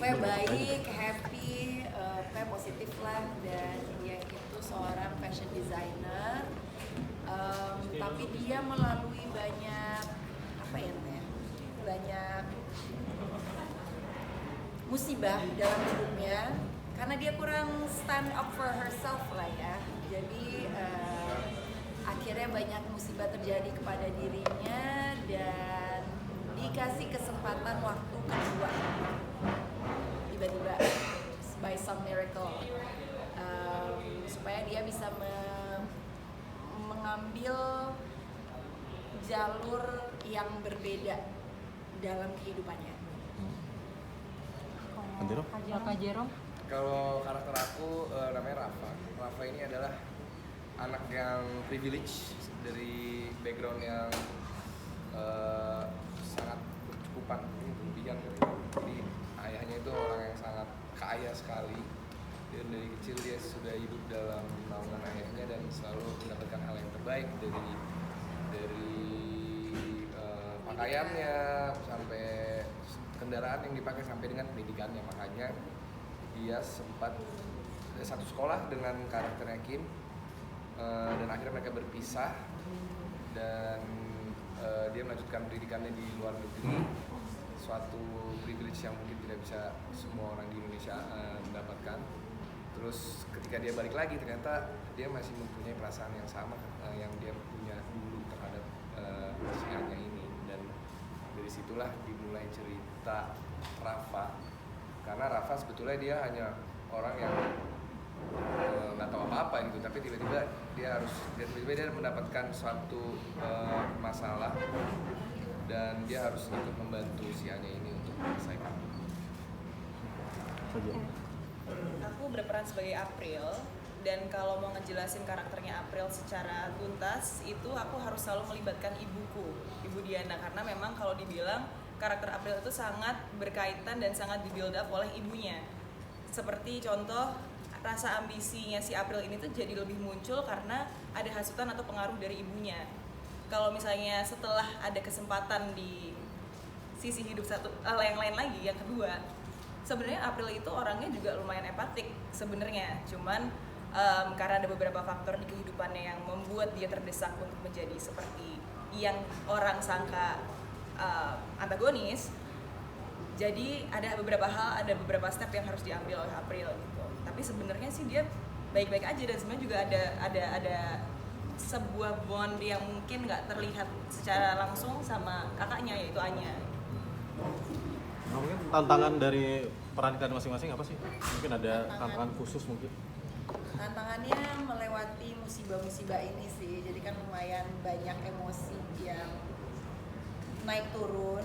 Pokoknya baik, happy, pokoknya positif lah. Dan dia itu seorang fashion designer, tapi dia melalui banyak banyak musibah dalam hidupnya karena dia kurang stand up for herself lah ya. Jadi akhirnya banyak musibah terjadi kepada dirinya dan dikasih kesempatan waktu kedua tiba-tiba by some miracle, supaya dia bisa mengambil jalur yang berbeda dalam kehidupannya. Kak Jerome? Kalau karakter aku namanya Rafa. Rafa ini adalah anak yang privilege dari background yang sangat berkecukupan, berlebihan. Jadi ayahnya itu orang yang sangat kaya sekali. Dan dari kecil dia sudah hidup dalam naungan ayahnya dan selalu mendapatkan hal yang terbaik dari pakaiannya sampai kendaraan yang dipakai sampai dengan pendidikannya. Makanya dia sempat satu sekolah dengan karakternya Kim, dan akhirnya mereka berpisah dan dia melanjutkan pendidikannya di luar negeri, suatu privilege yang mungkin tidak bisa semua orang di Indonesia mendapatkan. Terus ketika dia balik lagi ternyata dia masih mempunyai perasaan yang sama yang dia punya dulu terhadap si Anya ini, dan dari situlah dimulai cerita Rafa. Karena Rafa sebetulnya dia hanya orang yang nggak tahu apa-apa gitu, tapi tiba-tiba dia mendapatkan suatu masalah dan dia harus ikut membantu si Anya ini untuk menyelesaikan. Aku berperan sebagai April, dan kalau mau ngejelasin karakternya April secara tuntas itu aku harus selalu melibatkan ibuku, Ibu Diana, karena memang kalau dibilang karakter April itu sangat berkaitan dan sangat di-build up oleh ibunya. Seperti contoh, rasa ambisinya si April ini tuh jadi lebih muncul karena ada hasutan atau pengaruh dari ibunya. Kalau misalnya setelah ada kesempatan di sisi hidup yang lain lagi, yang kedua, sebenarnya April itu orangnya juga lumayan empatik sebenarnya. Cuman karena ada beberapa faktor di kehidupannya yang membuat dia terdesak untuk menjadi seperti yang orang sangka antagonis. Jadi ada beberapa hal, ada beberapa step yang harus diambil oleh April gitu. Tapi sebenarnya sih dia baik-baik aja, dan sebenarnya juga ada sebuah bond yang mungkin nggak terlihat secara langsung sama kakaknya, yaitu Anya. Mungkin tantangan dari peran kalian masing-masing apa sih? Mungkin ada tantangan khusus mungkin? Tantangannya melewati musibah-musibah ini sih, jadi kan lumayan banyak emosi yang naik turun.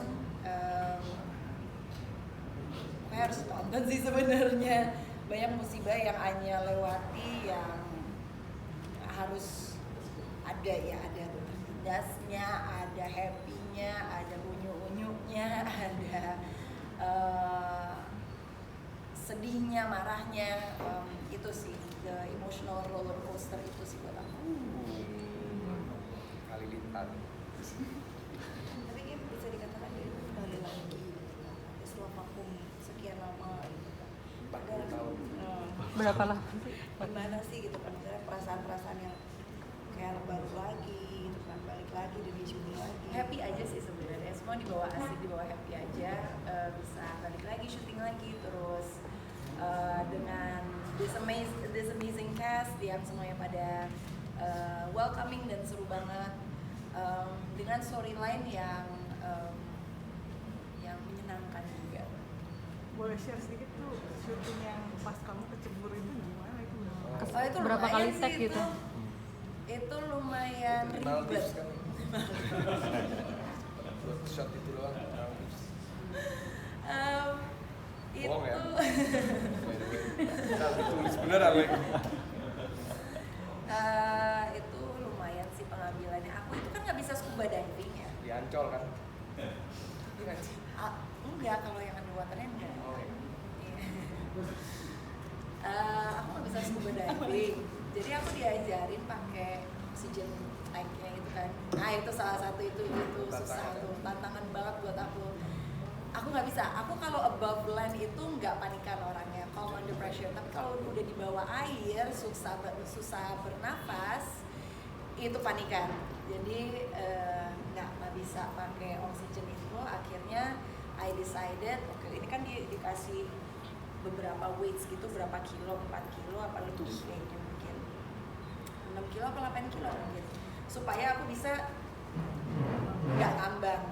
Kayak harus tonton sih sebenarnya, banyak musibah yang Anya lewati yang harus ada terdasnya, ada happy-nya, ada unyu-unyunya, ada sedihnya, marahnya, itu sih the emotional roller coaster itu sih buat aku. Kali lintan. Tapi ini bisa dikatakan dia kembali lagi setelah vakum sekian lama. 40 tahun. Berapa lah? Gimana sih gitu kan, misalnya perasaan-perasaan yang kayak anak baru lagi gitu kan, balik lagi dan syuting lagi. Happy aja sih sebenarnya, semua dibawa asik, dibawa happy aja, bisa balik lagi syuting lagi terus dengan this amazing cast yang semuanya pada welcoming dan seru banget, dengan storyline yang menyenangkan juga. Boleh share sedikit tuh syuting yang pas kamu kecebur itu gimana itu? Oh, itu Berapa kali lumayan tag sih gitu? Itu lumayan ribet. Shot itu doang. Itu Bohong ya? Tapi tulis beneran lagi. Itu lumayan sih pengambilannya. Aku itu kan nggak bisa scuba diving ya. Di Ancol kan? Enggak, kalau yang underwaternya enggak. Oh, iya. Aku nggak bisa scuba diving. Jadi aku diajarin pakai oxygen tanknya itu kan. Nah itu salah satu itu susah tuh, tantangan banget buat aku. Aku nggak bisa. Aku kalau above land itu nggak panikan orangnya, kalau under pressure. Tapi kalau udah di bawah air, susah bernafas, itu panikan. Jadi nggak bisa pakai oxygen itu. Akhirnya I decided, oke, ini kan dikasih beberapa weights gitu, berapa kilo, 4 kilo apa lebih kayaknya mungkin 6 kilo apa 8 kilo mungkin, supaya aku bisa nggak ngambang.